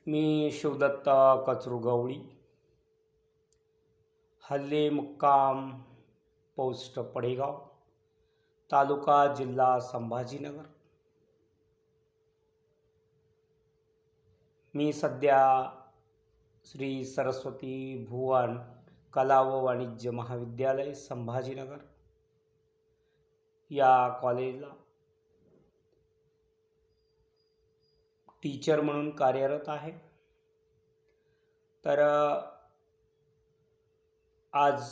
मी शिवदत्त कचरुगवळी, हल्ली मुक्काम पोस्ट पडेगाव, तालुका जिल्हा संभाजीनगर। मी सध्या श्री सरस्वती भुवन कला व वाणिज्य महाविद्यालय संभाजीनगर या कॉलेजला टीचर म्हणून कार्यरत आहे। तर आज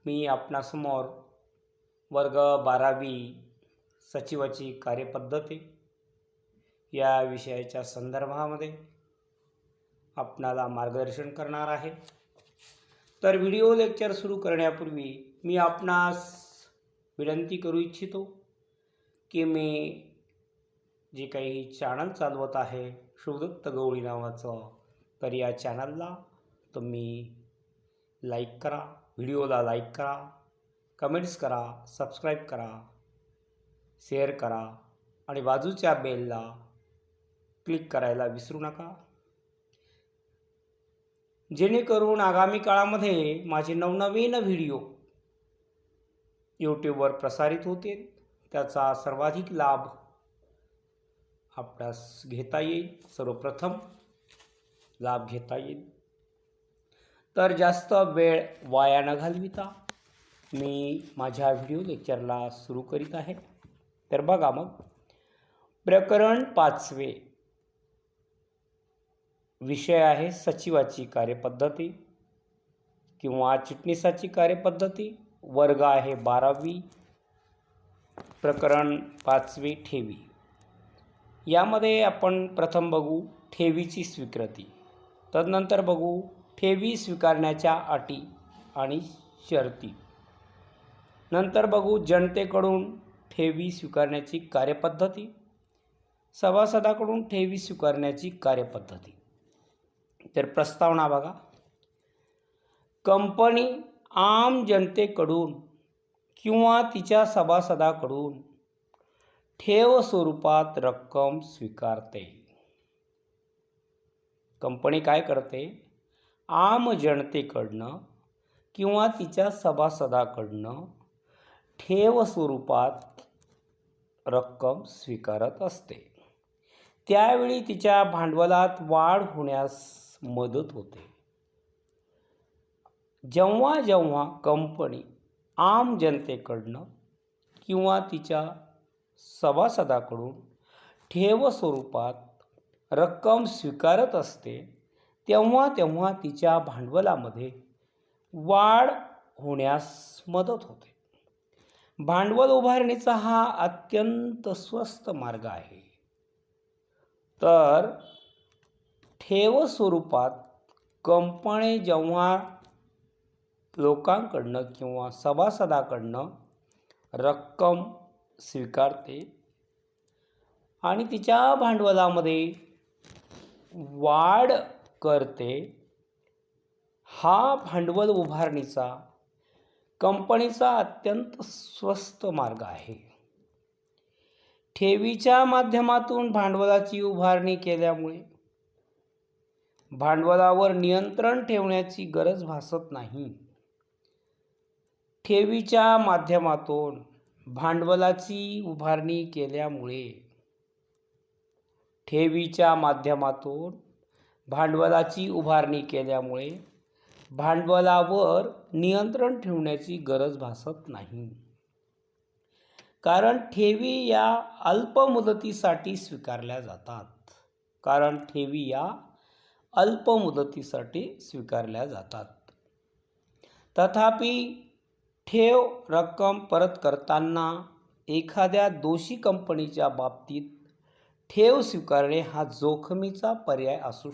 मी आपणासमोर वर्ग 12वी सचिवाची कार्यपद्धती या विषयाच्या संदर्भामध्ये आपणाला मार्गदर्शन करणार आहे। तर व्हिडिओ लेक्चर सुरू करण्यापूर्वी मी आपणास विनंती करू इच्छितो की मी जे काही चॅनल चालवत आहे शिवदत्त गवळी नावाचं, तर या चॅनलला तुम्ही लाईक करा, व्हिडिओला लाईक करा, कमेंट्स करा, सबस्क्राईब करा, शेअर करा आणि बाजूच्या बेलला क्लिक करायला विसरू नका, जेणेकरून आगामी काळामध्ये माझे नवनवीन व्हिडिओ यूट्यूबवर प्रसारित होतील, त्याचा सर्वाधिक लाभ आपणास घेता येईल, सर्वप्रथम लाभ घेता येईल। तर जास्त वेळ वाया न घालविता मी माझ्या व्हिडिओ लेक्चरला सुरू करीत आहे। तर बघा, मग प्रकरण 5वे विषय आहे सचिवाची कार्यपद्धती किंवा चिटणीसाची कार्यपद्धती। वर्ग आहे 12वी, प्रकरण 5वे ठेवी। यामध्ये आपण प्रथम बघू ठेवीची स्वीकृती, तदनंतर बघू ठेवी स्वीकारण्याच्या अटी आणि शर्ती, नंतर बघू जनतेकडून ठेवी स्वीकारण्याची कार्यपद्धती, सभासदाकडून ठेवी स्वीकारण्याची कार्यपद्धती। तर प्रस्तावना बघा, कंपनी आम जनतेकडून किंवा तिच्या सभासदाकडून ठेव स्वरूपात रक्कम स्वीकारते। कंपनी काय करते? आम जनतेकडनं किंवा तिच्या सभासदाकडनं ठेव स्वरूपात रक्कम स्वीकारत असते। त्यावेळी तिच्या भांडवलात वाढ होण्यास मदत होते। जेव्हा जेव्हा कंपनी आम जनतेकडनं किंवा तिच्या सभासदाकडून ठेव स्वरूपात रक्कम स्वीकारत असते, तेव्हा तेव्हा तिच्या भांडवलामध्ये वाढ होण्यास मदत होते। भांडवल उभारणीचा हा अत्यंत स्वस्त मार्ग आहे। तर ठेव स्वरूपात कंपनी जेव्हा लोकांकडनं किंवा सभासदाकडनं रक्कम स्वीकारते आणि तिच्या भांडवलामध्ये वाढ करते, हा भांडवल उभारणीचा कंपनीचा अत्यंत स्वस्त मार्ग आहे। ठेवीच्या माध्यमातून भांडवलाची उभारणी केल्यामुळे भांडवलावर नियंत्रण ठेवण्याची गरज भासत नाही। ठेवीच्या माध्यमातून भांडवलाची उभारणी केल्यामुळे भांडवलावर नियंत्रण ठेवण्याची गरज भासत नाही, कारण ठेवी या अल्प मुदतीसाठी स्वीकारल्या जातात। तथापि ठेव रक्कम परत करताना एखाद्या दोषी कंपनीच्या बाबतीत ठेव स्वीकारणे हा जोखमीचा पर्याय असू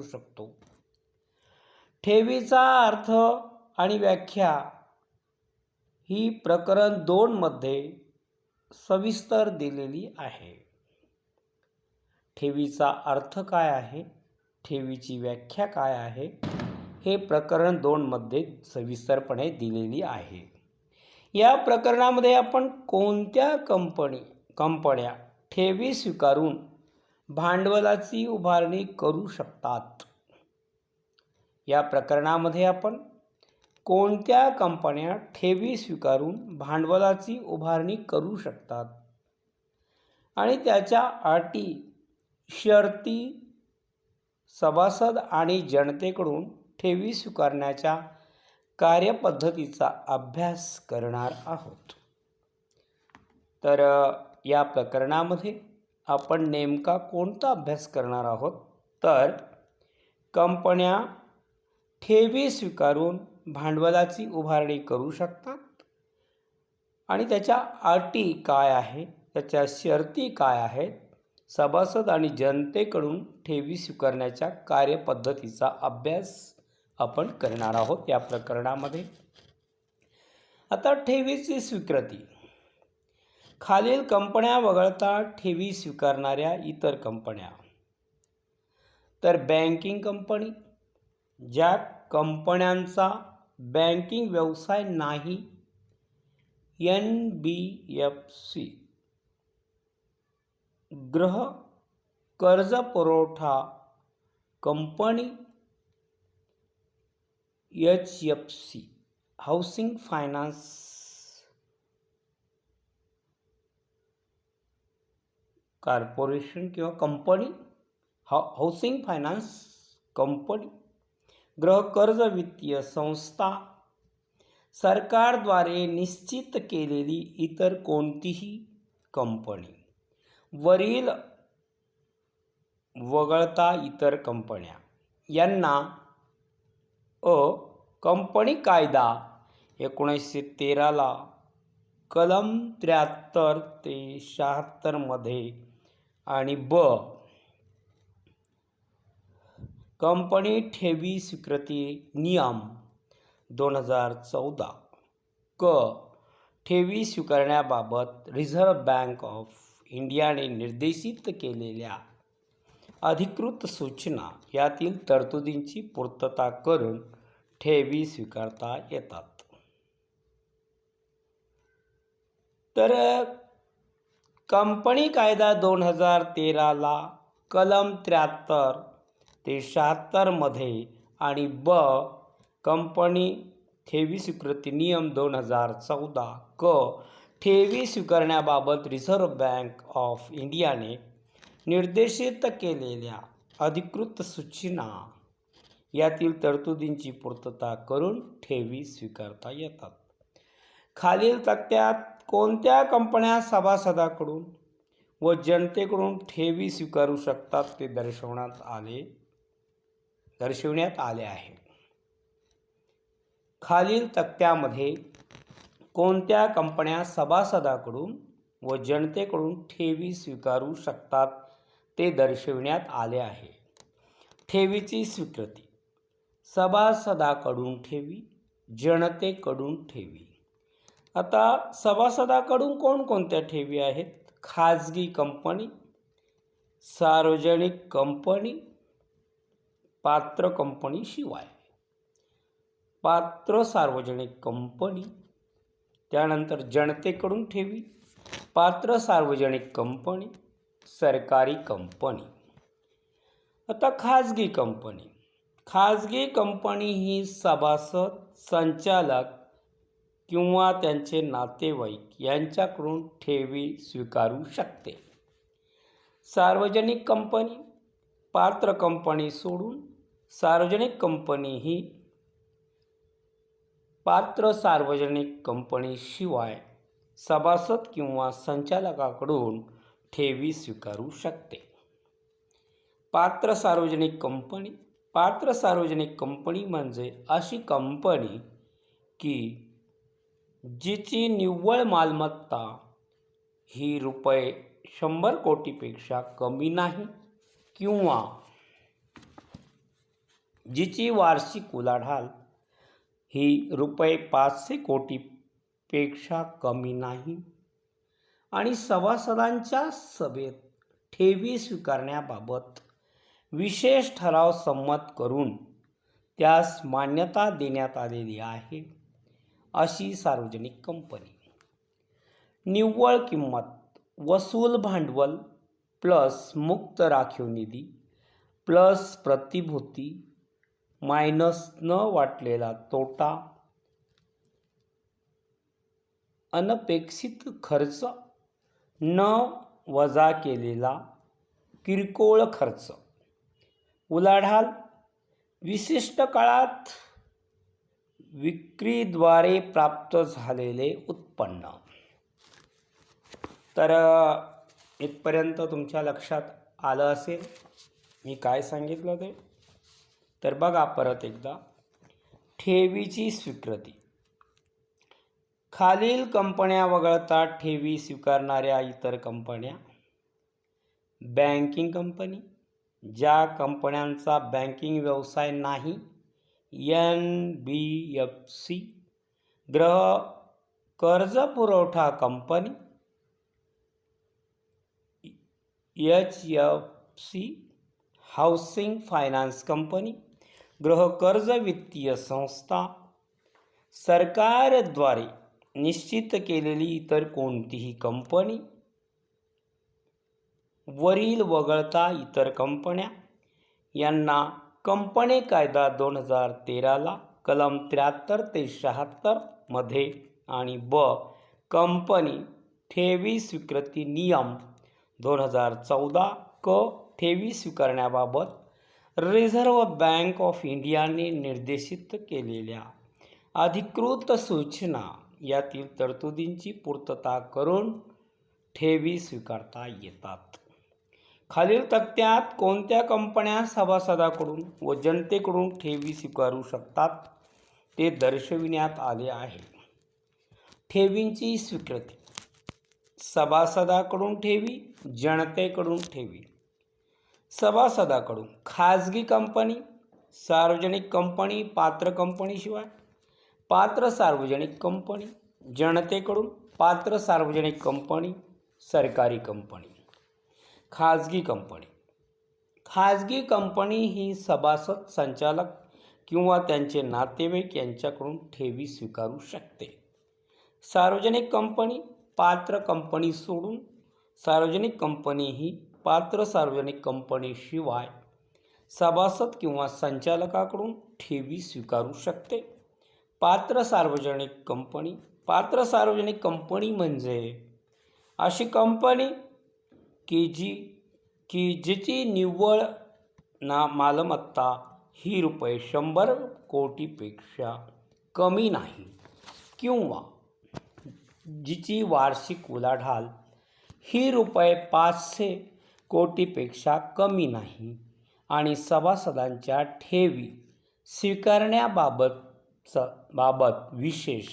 शकतो। ठेवीचा अर्थ आणि व्याख्या ही प्रकरण 2 मध्ये सविस्तर दिलेली आहे। ठेवीचा अर्थ काय आहे, ठेवीची व्याख्या काय आहे, हे प्रकरण 2 मध्ये सविस्तरपणे दिलेली आहे. या प्रकरणामध्ये आपण कोणत्या कंपन्या ठेवी स्वीकारून भांडवलाची उभारणी करू शकतात? या प्रकरणामध्ये आपण कोणत्या कंपन्या ठेवी स्वीकारून भांडवलाची उभारणी करू शकतात आणि त्याच्या अटी, शर्ती, सभासद आणि जनतेकडून ठेवी स्वीकारण्याच्या कार्यपद्धतीचा अभ्यास करणार आहोत. तर या प्रकरणामध्ये आपण नेमका कोणता अभ्यास करणार आहोत? तर कंपन्या ठेवी स्वीकारून भांडवलाची उभारणी करू शकतात आणि त्याच्या अटी काय आहे, त्याच्या शर्ती काय आहेत, सभासद आणि जनतेकडून ठेवी स्वीकारण्याच्या कार्यपद्धतीचा अभ्यास आपण करणार आहोत या प्रकरणामध्ये. आता ठेवीची स्वीकृती. खालील कंपन्या वगळता ठेवी स्वीकारणाऱ्या इतर कंपन्या. तर बँकिंग कंपनी, ज्या कंपन्यांचा बँकिंग व्यवसाय नाही, NBFC. गृह कर्ज पुरवठा company, HFC. Housing finance corporation किंवा कंपनी, हाऊसिंग फायनान्स कंपनी. गृह कर्ज वित्तीय संस्था, सरकारद्वारे निश्चित केलेली इतर कोणतीही कंपनी. वरील वगळता इतर कंपन्या यांना कंपनी कायदा 1913 कलम 73 ते 76 मध्ये आणि कंपनी ठेवी स्वीकृती नियम 2014 ठेवी स्वीकारण्याबाबत रिझर्व्ह बँक ऑफ इंडियाने निर्देशित केलेल्या अधिकृत सूचना यातील तरतुदींची पूर्तता करून ठेवी स्वीकारता येतात. तर कंपनी कायदा 2013 कलम 73 ते 76 मध्ये आणि कंपनी ठेवी स्वीकृती नियम 2014 ठेवी स्वीकारण्याबाबत रिझर्व्ह बँक ऑफ इंडियाने निर्देशित केलेल्या अधिकृत सूचना यातील तरतुदींची पूर्तता करून ठेवी स्वीकारता येतात. खालील तक्त्यात कोणत्या कंपन्या सभासदांकडून व जनतेकडून ठेवी स्वीकारू शकतात ते दर्शवण्यात आले आहे. खालील तक्त्यामध्ये कोणत्या कंपन्या सभासदांकडून व जनतेकडून ठेवी स्वीकारू शकतात ते दर्शविण्यात आले आहे. ठेवीची स्वीकृती. सभासदाकडून ठेवी, जनतेकडून ठेवी. आता सभासदाकडून कोणकोणत्या ठेवी आहेत? खाजगी कंपनी, सार्वजनिक कंपनी, पात्र कंपनी शिवाय. पात्र सार्वजनिक कंपनी. त्यानंतर जनतेकडून ठेवी, पात्र सार्वजनिक कंपनी, सरकारी कंपनी. आता खाजगी कंपनी. खाजगी कंपनी ही सभासद, संचालक किंवा त्यांचे नातेवाईक यांच्याकडून ठेवी स्वीकारू शकते. सार्वजनिक कंपनी. पात्र कंपनी सोडून सार्वजनिक कंपनी ही पात्र सार्वजनिक कंपनीशिवाय सभासद किंवा संचालकाकडून ठेवी स्वीकारू शकते. पात्र सार्वजनिक कंपनी. पात्र सार्वजनिक कंपनी म्हणजे अशी कंपनी की जिची निव्वळ मालमत्ता ही ₹100 कोटीपेक्षा कमी नाही किंवा जिची वार्षिक उलाढाल ही ₹500 कोटीपेक्षा कमी नाही आणि सभासदांच्या सभेत ठेवी स्वीकारण्याबाबत विशेष ठराव संमत करून त्यास मान्यता देण्यात आलेली आहे अशी सार्वजनिक कंपनी. निव्वळ किंमत वसूल भांडवल प्लस मुक्त राखीव निधी प्लस प्रतिभूती मायनस न वाटलेला तोटा अनपेक्षित खर्च न वजा केलेला किरकोळ खर्च उलाढाल विशिष्ट काळात विक्रीद्वारे प्राप्त झालेले उत्पन्न. तर इथपर्यंत तुमच्या लक्षात आलं असेल मी काय सांगितलं ते. तर बघा परत एकदा. ठेवीची स्वीकृती. खालील कंपन्या वगळता ठेवी स्वीकारणाऱ्या इतर कंपन्या. बँकिंग कंपनी, ज्या कंपन्यांचा बँकिंग व्यवसाय नाही, NBFC. गृह कर्ज पुरवठा company, HFC. Housing finance company, गृह कर्ज वित्तीय संस्था. सरकारद्वारे निश्चित केलेली इतर कोणतीही कंपनी. वरील वगळता इतर कंपन्या यांना कंपनी कायदा 2013 कलम 73 ते 76 मध्ये आणि कंपनी ठेवी स्वीकृती नियम 2014 ठेवी स्वीकारण्याबाबत रिझर्व्ह बँक ऑफ इंडियाने निर्देशित केलेल्या अधिकृत सूचना यातील तरतुदींची पूर्तता करून ठेवी स्वीकारता येतात. खालील तक्त्यात कोणत्या कंपन्या सभासदांकडून व जनतेकडून ठेवी स्वीकारू शकतात ते दर्शविण्यात आले आहे. ठेवींची स्वीकृती. सभासदांकडून ठेवी, जनतेकडून ठेवी. सभासदांकडून खाजगी कंपनी, सार्वजनिक कंपनी पात्र कंपनीशिवाय, पात्र सार्वजनिक कंपनी. जनतेकडून पात्र सार्वजनिक कंपनी, सरकारी कंपनी. खाजगी कंपनी. खाजगी कंपनी ही सभासद, संचालक किंवा त्यांचे नातेवाईक यांच्याकडून ठेवी स्वीकारू शकते. सार्वजनिक कंपनी. पात्र कंपनी सोडून सार्वजनिक कंपनी ही पात्र सार्वजनिक कंपनीशिवाय सभासद किंवा संचालकाकडून ठेवी स्वीकारू शकते. पात्र सार्वजनिक कंपनी. पात्र सार्वजनिक कंपनी म्हणजे अशी कंपनी की जिची निव्वळ मालमत्ता ही ₹100 कोटीपेक्षा कमी नाही किंवा जिची वार्षिक उलाढाल ही ₹500 कोटीपेक्षा कमी नाही आणि सभासदांच्या ठेवी स्वीकारण्याबाबत विशेष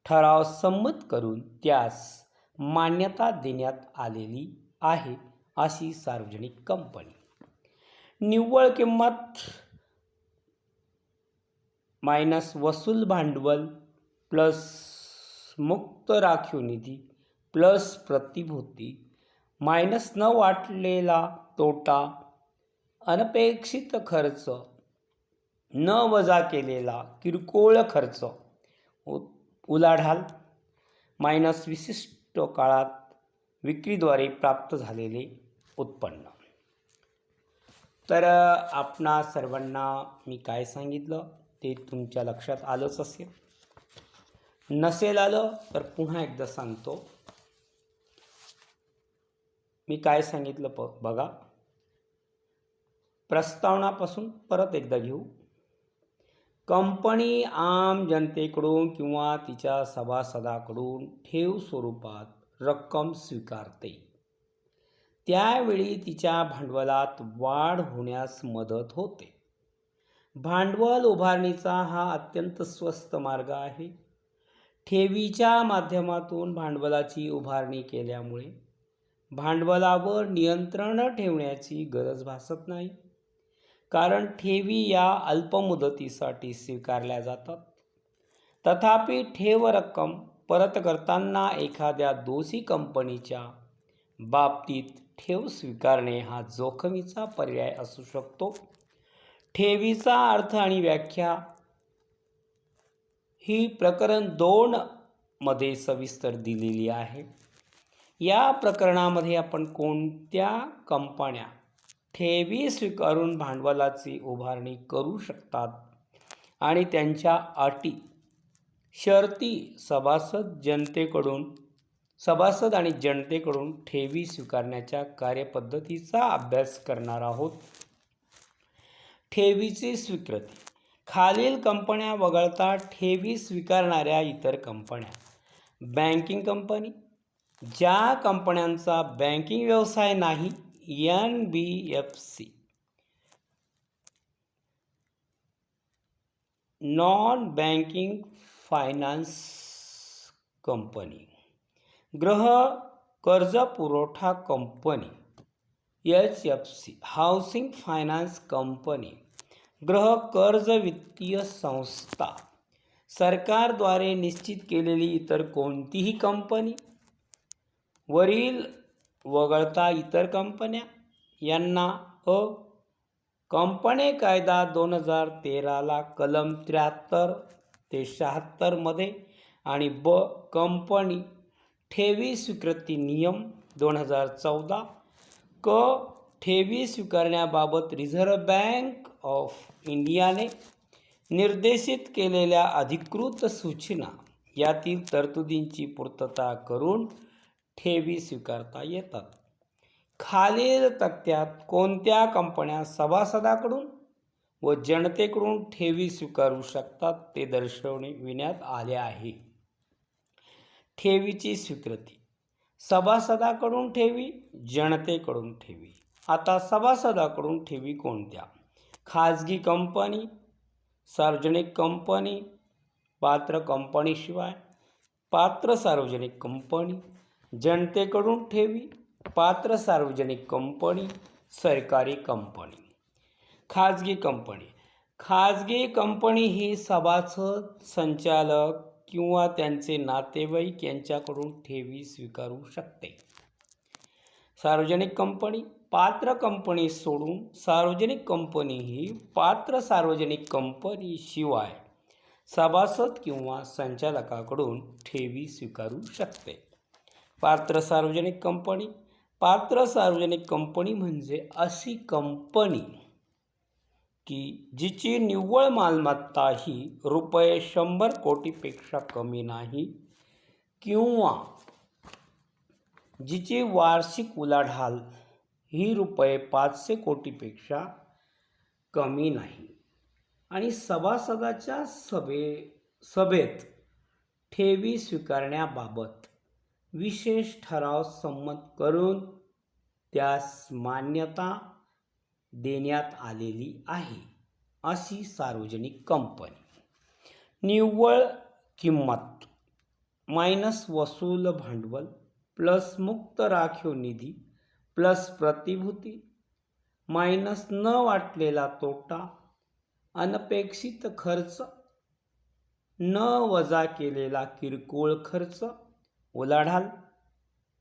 ठराव संमत करून त्यास मान्यता देण्यात आलेली आहे अशी सार्वजनिक कंपनी. निव्वळ किंमत मायनस वसूल भांडवल प्लस मुक्त राखीव निधी प्लस प्रतिभूती मायनस न वाटलेला तोटा अनपेक्षित खर्च न वजा केलेला किरकोळ खर्च उलाढाल मायनस विशिष्ट काळात विक्रीद्वारे प्राप्त झालेले उत्पन्न. तर आपणा सर्वांना मी काय सांगितलं ते तुमच्या लक्षात आलंच असेल. नसेल आलं तर पुन्हा एकदा सांगतो. मी काय सांगितलं बघा. प्रस्तावनापासून परत एकदा घेऊ. कंपनी आम जनतेकडून किंवा तिच्या सभासदांकडून ठेव स्वरूपात रक्कम स्वीकारते. त्यावेळी तिच्या भांडवलात वाढ होण्यास मदत होते. भांडवल उभारणीचा हा अत्यंत स्वस्त मार्ग आहे. ठेवीच्या माध्यमातून भांडवलाची उभारणी केल्यामुळे भांडवलावर नियंत्रण ठेवण्याची गरज भासत नाही, कारण ठेवी या अल्पमुदतीसाठी स्वीकारल्या जातात. तथापि ठेव रक्कम परत करताना एखाद्या दोषी कंपनीच्या बाबतीत ठेव स्वीकारणे हा जोखमीचा पर्याय असू शकतो. ठेवीचा अर्थ आणि व्याख्या ही प्रकरण 2 मध्ये सविस्तर दिलेली आहे. या प्रकरणामध्ये आपण कोणत्या कंपन्या ठेवी स्वीकारून भांडवलाची उभारणी करू शकतात आणि त्यांच्या अटी, शर्ती, सभासद आणि जनतेकडून ठेवी स्वीकारण्याच्या कार्यपद्धतीचा अभ्यास करणार आहोत. ठेवीची स्वीकृती. खालील कंपन्या वगळता ठेवी स्वीकारणाऱ्या इतर कंपन्या. बँकिंग कंपनी, ज्या कंपन्यांचा बँकिंग व्यवसाय नाही, NBFC. Non banking finance company. गृह कर्ज पुरवठा company HFC. Housing finance company. गृह कर्ज वित्तीय संस्था. सरकारद्वारे निश्चित केलेली इतर कोणतीही कंपनी. वरील वगळता इतर कंपन्या. यांना अ. कंपनी कायदा 2013 कलम 73 ते 76 मध्ये आणि ब. कंपनी ठेवी स्वीकृती नियम 2014. क. ठेवी स्वीकारण्याबाबत रिझर्व्ह बँक ऑफ इंडियाने निर्देशित केलेल्या अधिकृत सूचना यातील तरतुदींची पूर्तता करून ठेवी स्वीकारता येतात. खालील तक्त्यात कोणत्या कंपन्या सभासदाकडून व जनतेकडून ठेवी स्वीकारू शकतात ते दर्शविण्यात आले आहे. ठेवीची स्वीकृती. सभासदाकडून ठेवी, जनतेकडून ठेवी. आता सभासदाकडून ठेवी कोणत्या? खाजगी कंपनी, सार्वजनिक कंपनी, पात्र कंपनीशिवाय, पात्र सार्वजनिक कंपनी. जनतेकडून ठेवी, पात्र सार्वजनिक कंपनी, सरकारी कंपनी. खाजगी कंपनी. खाजगी कंपनी ही सभासद, संचालक किंवा त्यांचे नातेवाईक यांच्याकडून ठेवी स्वीकारू शकते. सार्वजनिक कंपनी. पात्र कंपनी सोडून सार्वजनिक कंपनी ही पात्र सार्वजनिक कंपनी शिवाय सभासद किंवा संचालकाकडून ठेवी स्वीकारू शकते. पात्र सार्वजनिक कंपनी. पात्र सार्वजनिक कंपनी म्हणजे अशी कंपनी की जिची निव्वळ मालमत्ता ही ₹100 कोटीपेक्षा कमी नाही किंवा जिची वार्षिक उलाढाल ही ₹500 कोटीपेक्षा कमी नाही आणि सभासदाच्या सभेत ठेवी स्वीकारण्याबाबत विशेष ठराव संमत करून त्यास मान्यता देण्यात आलेली आहे, अशी सार्वजनिक कंपनी. निव्वळ किंमत मायनस वसूल भांडवल प्लस मुक्त राखीव निधी प्लस प्रतिभूती मायनस न वाटलेला तोटा, अनपेक्षित खर्च, न वजा केलेला किरकोळ खर्च, उलाढाल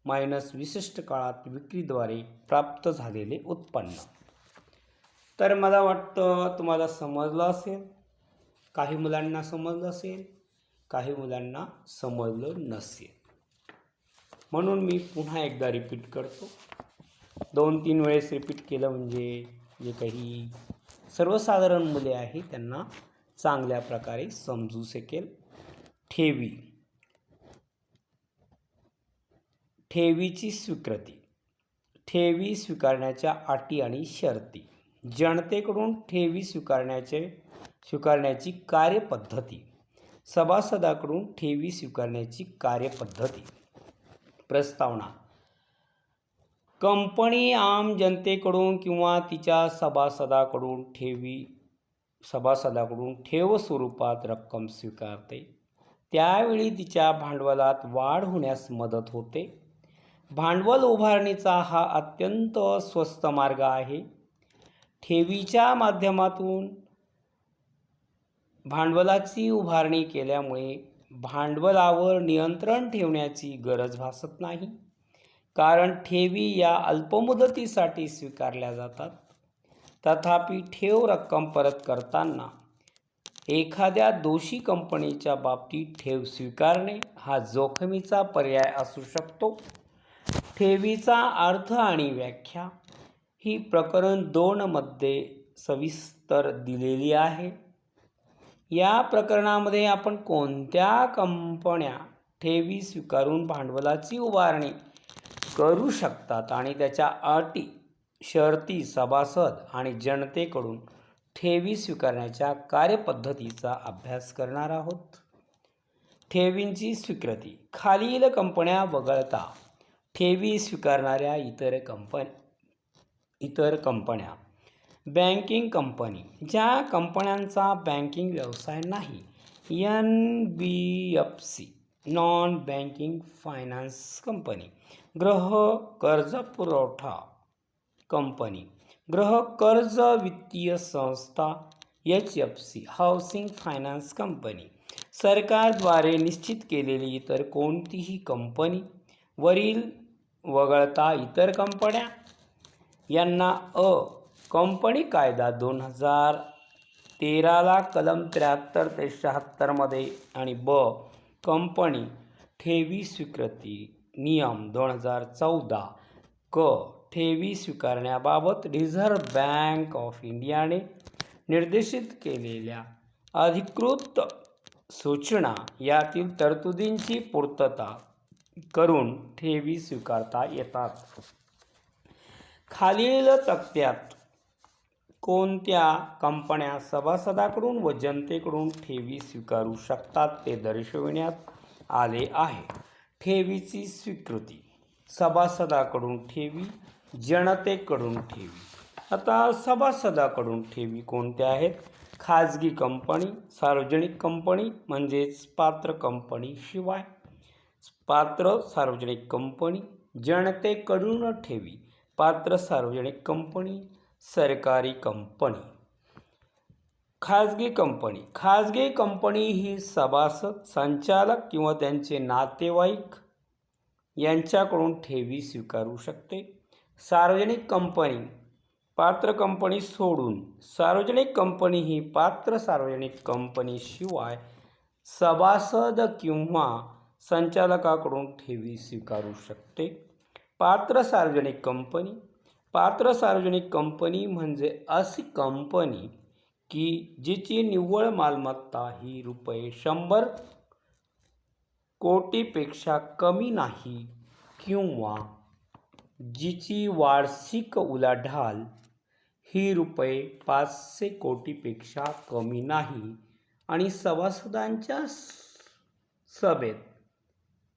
मायनस विशिष्ट काळात विक्रीद्वारे प्राप्त झालेले उत्पन्न. तर मला वाटतं तुम्हाला समजलं असेल. काही मुलांना समजलं असेल, काही मुलांना समजलं नसेल. म्हणून मी पुन्हा एकदा रिपीट करतो. 2-3 वेळेस रिपीट केलं म्हणजे जे काही सर्वसाधारण मुले आहेत त्यांना चांगल्या प्रकारे समजू शकेल. ठेवी. ठेवीची स्वीकृती. ठेवी स्वीकारण्याच्या अटी आणि शर्ती. जनतेकडून ठेवी स्वीकारण्याची कार्यपद्धती. सभासदाकडून ठेवी स्वीकारण्याची कार्यपद्धती. प्रस्तावना. कंपनी आम जनतेकडून किंवा तिच्या सभासदाकडून ठेव स्वरूपात रक्कम स्वीकारते. त्यावेळी तिच्या भांडवलात वाढ होण्यास मदत होते. भांडवल उभारणीचा हा अत्यंत स्वस्त मार्ग आहे. ठेवीच्या माध्यमातून भांडवलाची उभारणी केल्यामुळे भांडवलावर नियंत्रण ठेवण्याची गरज भासत नाही, कारण ठेवी या अल्पमुदतीसाठी स्वीकारल्या जातात. तथापि ठेव रक्कम परत करताना एखाद्या दोषी कंपनीच्या बाबतीत ठेव स्वीकारणे हा जोखमीचा पर्याय असू शकतो. ठेवीचा अर्थ आणि व्याख्या ही प्रकरण 2 मध्ये सविस्तर दिलेली आहे. या प्रकरणामध्ये आपण कोणत्या कंपन्या ठेवी स्वीकारून भांडवलाची उभारणी करू शकतात आणि त्याच्या अटी शर्ती सभासद आणि जनतेकडून ठेवी स्वीकारण्याच्या कार्यपद्धतीचा अभ्यास करणार आहोत. ठेवींची स्वीकृती. खालील कंपन्या वगळता ठेवी स्वीकारणाऱ्या इतर कंपन्या. Banking company. ज्या कंपन्यांचा बँकिंग व्यवसाय नाही. NBFC non banking finance company. गृह कर्ज पुरवठा कंपनी. गृह कर्ज वित्तीय संस्था. HFC housing finance company. सरकारद्वारे निश्चित केलेली इतर कोणतीही कंपनी. वरील वगळता इतर कंपन्या. यांना कंपनी कायदा 2013 कलम 73 ते 76 मध्ये आणि कंपनी ठेवी स्वीकृती नियम 2014 ठेवी स्वीकारण्याबाबत रिझर्व्ह बँक ऑफ इंडियाने निर्देशित केलेल्या अधिकृत सूचना यातील तरतुदींची पूर्तता करून ठेवी स्वीकारता येतात. खालील तक्त्यात कोणत्या कंपन्या सभासदांकडून व जनतेकडून ठेवी स्वीकारू शकतात ते दर्शविण्यात आले आहे. ठेवीची स्वीकृती. सभासदांकडून ठेवी, जनतेकडून ठेवी. आता सभासदांकडून ठेवी कोणत्या आहेत? खाजगी कंपनी, सार्वजनिक कंपनी म्हणजेच पात्र कंपनी शिवाय, पात्र सार्वजनिक कंपनी. जनतेकडून ठेवी, पात्र सार्वजनिक कंपनी, सरकारी कंपनी. खाजगी कंपनी. खाजगी कंपनी ही सभासद, संचालक किंवा त्यांचे नातेवाईक यांच्याकडून ठेवी स्वीकारू शकते. सार्वजनिक कंपनी. पात्र कंपनी सोडून सार्वजनिक कंपनी ही पात्र सार्वजनिक कंपनी शिवाय सभासद किंवा संचालकाकडून ठेवी स्वीकारू शकते. पात्र सार्वजनिक कंपनी. पात्र सार्वजनिक कंपनी म्हणजे अशी कंपनी की जिची निव्वळ मालमत्ता ही ₹100 कोटीपेक्षा कमी नाही किंवा जिची वार्षिक उलाढाल ही ₹500 कोटीपेक्षा कमी नाही आणि सभासदांच्या सभेत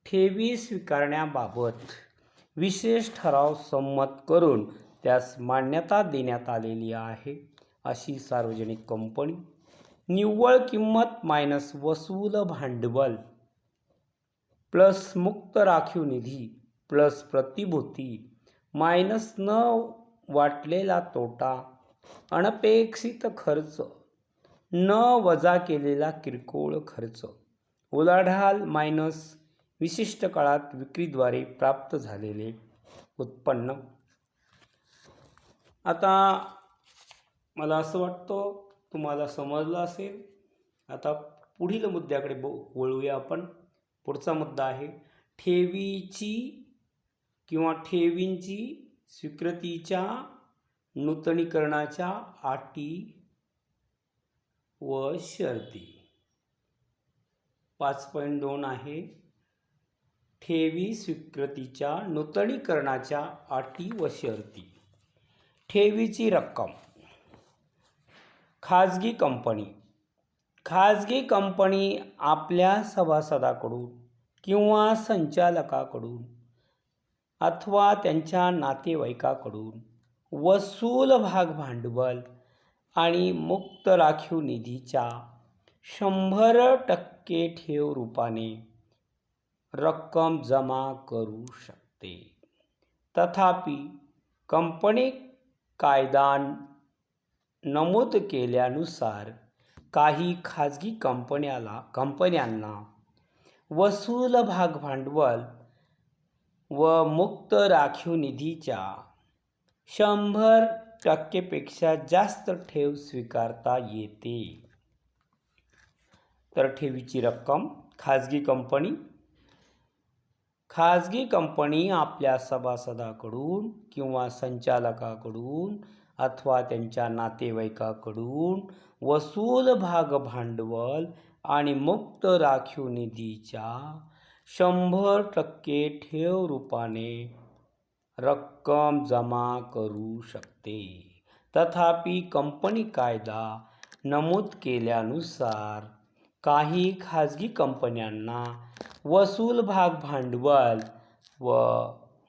ठेवी स्वीकारण्याबाबत विशेष ठराव संमत करून त्यास मान्यता देण्यात आलेली आहे अशी सार्वजनिक कंपनी. निव्वळ किंमत मायनस वसूल भांडवल प्लस मुक्त राखीव निधी प्लस प्रतिभूती मायनस न वाटलेला तोटा, अनपेक्षित खर्च न वजा केलेला किरकोळ खर्च, उलाढाल मायनस विशिष्ट काळात विक्रीद्वारे प्राप्त झालेले उत्पन्न. आता मला असं वाटतं तुम्हाला समजलं असेल. आता पुढील मुद्द्याकडे वळूया आपण. पुढचा मुद्दा आहे ठेवीची किंवा ठेवींची स्वीकृतीच्या नूतनीकरणाच्या अटी व शर्ती. 5.2 आहे ठेवी स्वीकृतीच्या नूतनीकरणाच्या अटी व शर्ती. ठेवीची रक्कम. खाजगी कंपनी. खाजगी कंपनी आपल्या सभासदांकडून किंवा संचालकाकडून अथवा त्यांच्या नातेवाईकाकडून वसूल भाग भांडवल आणि मुक्त राखीव निधीच्या 100% ठेव रूपाने रक्कम जमा करू शकते. तथापि कंपनी कायदा नमूद केल्यानुसार काही खाजगी कंपन्यांना वसूल भाग भांडवल व मुक्त राखीव निधीच्या 100 टक्केपेक्षा जास्त ठेव स्वीकारता येते. तर ठेवीची रक्कम खाजगी कंपनी आपल्या सभासदाकडून किंवा संचालकाकडून अथवा त्यांच्या नातेवाईकाकडून वसूल भाग भांडवल आणि मुक्त राखीव निधीच्या 100% ठेव रूपाने रक्कम जमा करू शकते. तथापि कंपनी कायदा नमूद केल्यानुसार काही खाजगी कंपन्यांना वसूल भाग भांडवल व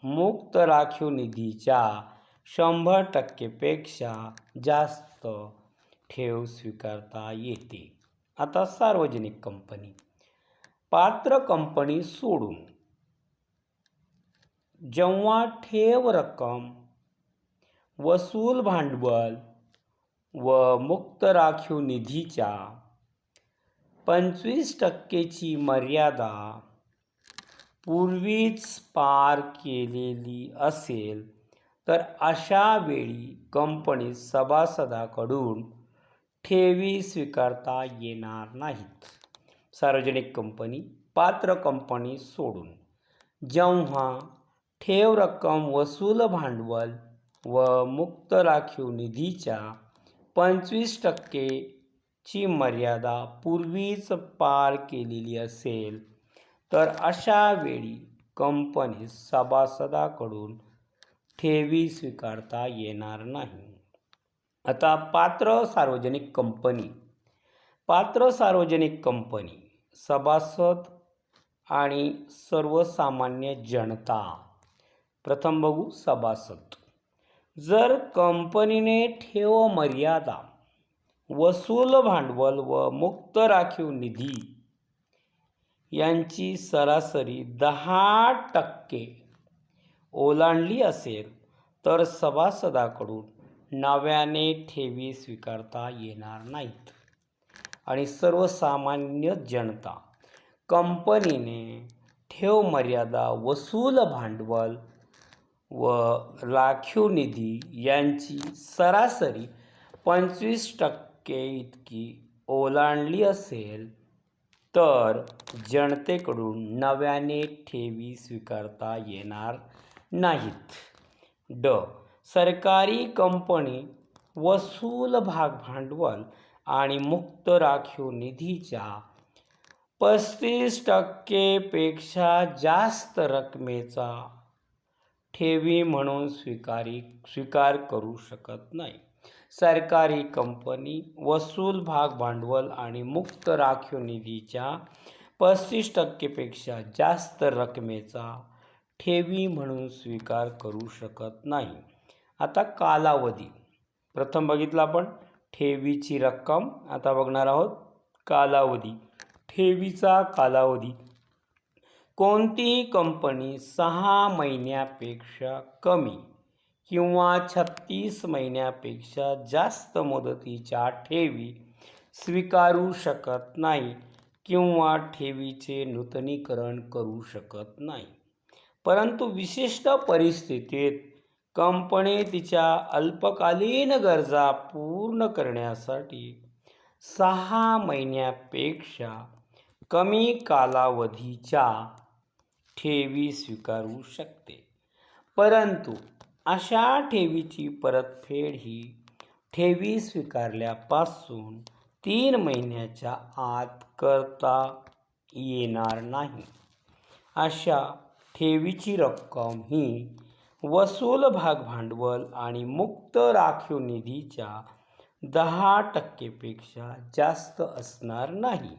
मुक्त राखीव निधीच्या 100% पेक्षा जास्त ठेव स्वीकारता येते. आता सार्वजनिक कंपनी. पात्र कंपनी सोडून जेव्हा ठेव रक्कम, वसूल भांडवल व मुक्त राखीव निधीच्या 25%ची मर्यादा पूर्वीच पार केलेली असेल तर अशा वेळी कंपनी सभासदाकडून ठेवी स्वीकारता येणार नाहीत. सार्वजनिक कंपनी. पात्र कंपनी सोडून जेव्हा ठेव रक्कम, वसूल भांडवल व मुक्त राखीव निधीच्या 25%ची मर्यादा पूर्वीच पार केलेली असेल तर अशा वेळी कंपनी सभासदाकडून ठेवी स्वीकारता येणार नाही. आता पात्र सार्वजनिक कंपनी. पात्र सार्वजनिक कंपनी सभासद आणि सर्वसामान्य जनता. प्रथम बघू सभासद. जर कंपनीने ठेव मर्यादा, वसूल भांडवल व मुक्त राखीव निधी यांची सरासरी 10% ओलांडली असेल तर सभासदाकडून नव्याने ठेवी स्वीकारता येणार नाहीत. आणि सर्वसामान्य जनता. कंपनीने ठेव मर्यादा, वसूल भांडवल व राखीव निधी यांची सरासरी 25% इतकी ओलांडली असेल तर जनतेकडून नव्याने ठेवी स्वीकारता येणार नाहीत. ड. सरकारी कंपनी वसूल भाग भांडवल आणि मुक्त राखीव निधीच्या 35% पेक्षा जास्त रकमेचा ठेवी म्हणून स्वीकार करू शकत नाही. सरकारी कंपनी वसूल भाग भांडवल आणि मुक्त राखीव निधीच्या 35% पेक्षा जास्त रकमेचा ठेवी म्हणून स्वीकार करू शकत नाही. आता कालावधी. प्रथम बघितलं आपण ठेवीची रक्कम. आता बघणार आहोत कालावधी. ठेवीचा कालावधी. कोणतीही कंपनी 6 महिन्यापेक्षा कमी किंवा 36 महिन्यापेक्षा जास्त मुदतीच्या ठेवी स्वीकारू शकत नाही किंवा ठेवीचे नूतनीकरण करू शकत नाही. परंतु विशिष्ट परिस्थितीत कंपनी तिच्या अल्पकालीन गरजा पूर्ण करण्यासाठी 6 महिन्यापेक्षा कमी कालावधीच्या ठेवी स्वीकारू शकते. परंतु अशा ठेवीची परतफेड ही ठेवी स्वीकारल्यापासून 3 महिन्याच्या आत करता येणार नाही. अशा ठेवीची रक्कम ही वसूल भाग भांडवल आणि मुक्त राखीव निधीच्या 10% पेक्षा जास्त असणार नाही.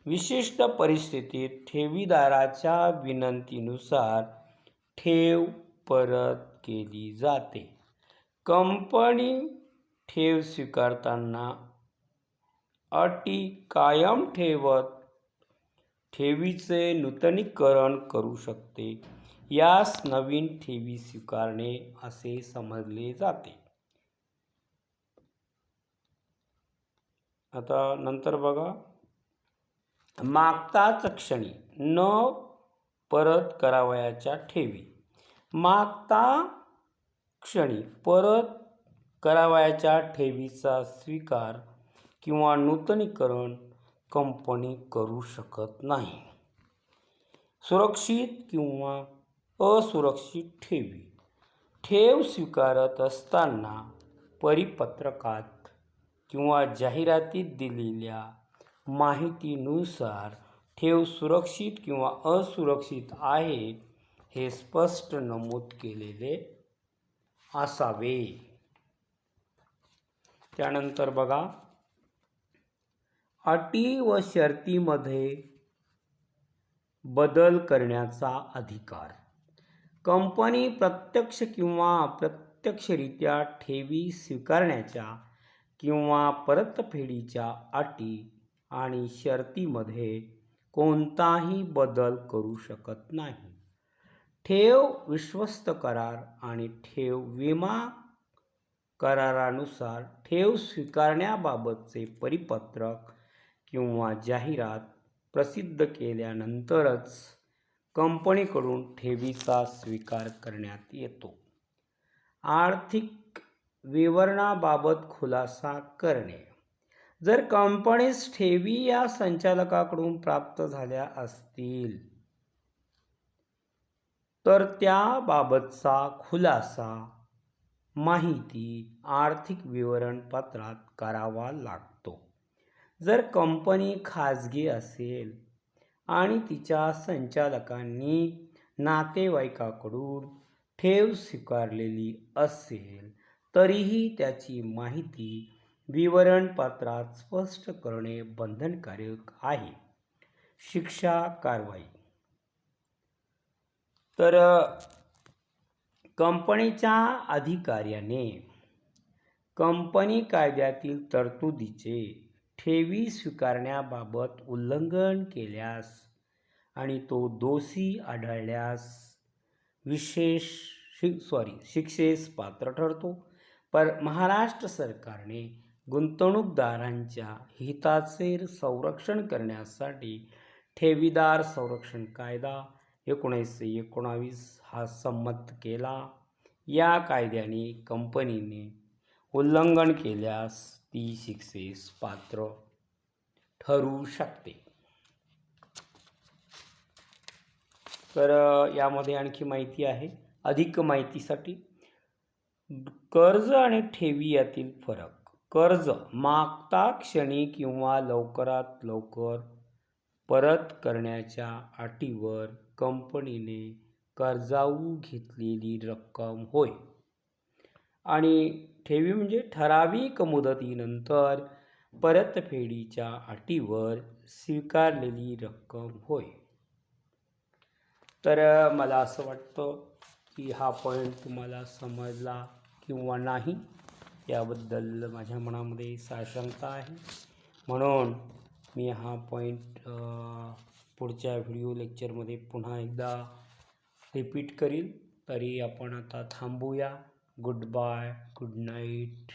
विशिष्ट परिस्थितीत ठेवीदाराच्या विनंतीनुसार ठेव परत केली जाते. कंपनी ठेव स्वीकारताना अटी कायम ठेवत ठेवीचे नूतनीकरण करू शकते. यास नवीन ठेवी स्वीकारणे असे समजले जाते. आता नंतर बघा मागताच क्षणी न परत करावयाच्या ठेवी. मागता क्षणी परत करावयाच्या ठेवीचा स्वीकार किंवा नूतनीकरण कंपनी करू शकत नाही. सुरक्षित किंवा असुरक्षित ठेवी. ठेव स्वीकारत असताना परिपत्रकात किंवा जाहिरातीत दिलेल्या माहितीनुसार ठेव सुरक्षित किंवा असुरक्षित आहे हे स्पष्ट नमूद केलेले असावे. त्यानंतर बघा, अटी व शर्तीमध्ये बदल करण्याचा अधिकार. कंपनी प्रत्यक्ष किंवा अप्रत्यक्षरित्या ठेवी स्वीकारण्याच्या किंवा परतफेडीच्या अटी आणि शर्तीमध्ये कोणताही बदल करू शकत नाही. ठेव विश्वस्त करार आणि ठेव विमा करारानुसार ठेव स्वीकारण्याबाबतचे परिपत्रक किंवा जाहिरात प्रसिद्ध केल्यानंतरच कंपनीकडून ठेवीचा स्वीकार करण्यात येतो. आर्थिक विवरणाबाबत खुलासा करणे. जर कंपनीस ठेवी या संचालकाकडून प्राप्त झाल्या असतील तर त्याबाबतचा खुलासा माहिती आर्थिक विवरणपत्रात करावा लागतो. जर कंपनी खाजगी असेल आणि तिच्या संचालकांनी नातेवाईकाकडून ठेव स्वीकारलेली असेल तरीही त्याची माहिती विवरणपत्रात स्पष्ट करणे बंधनकारक आहे. शिक्षा कारवाई. तर कंपनीच्या अधिकाऱ्याने कंपनी कायद्यातील तरतुदीचे ठेवी स्वीकारण्याबाबत उल्लंघन केल्यास आणि तो दोषी आढळल्यास शिक्षेस पात्र ठरतो. महाराष्ट्र सरकारने गुंतवणूकदारांच्या हिताचे संरक्षण करण्यासाठी ठेवीदार संरक्षण कायदा 1919 हा संमत केला. या कायद्याने कंपनीने उल्लंघन केल्यास ती शिक्षेस पात्र ठरू शकते. तर यामध्ये आणखी माहिती आहे. अधिक माहितीसाठी कर्ज आणि ठेवी यातील फरक. कर्ज मागता क्षणी किंवा लवकरात लवकर परत करण्याच्या अटीवर कंपनीने कर्जाऊ घेतलेली रक्कम होय. आणि ठेवी म्हणजे ठराविक मुदतीनंतर परतफेडीच्या अटीवर स्वीकारलेली रक्कम होय. तर मला असं वाटतं की हा पॉईंट तुम्हाला समजला किंवा नाही याबद्दल माझ्या मनामध्ये साशंकता आहे. म्हणून मी हा पॉईंट पुढच्या व्हिडिओ लेक्चरमध्ये पुन्हा एकदा रिपीट करील. तरी आपण आता थांबूया. Good bye, good night.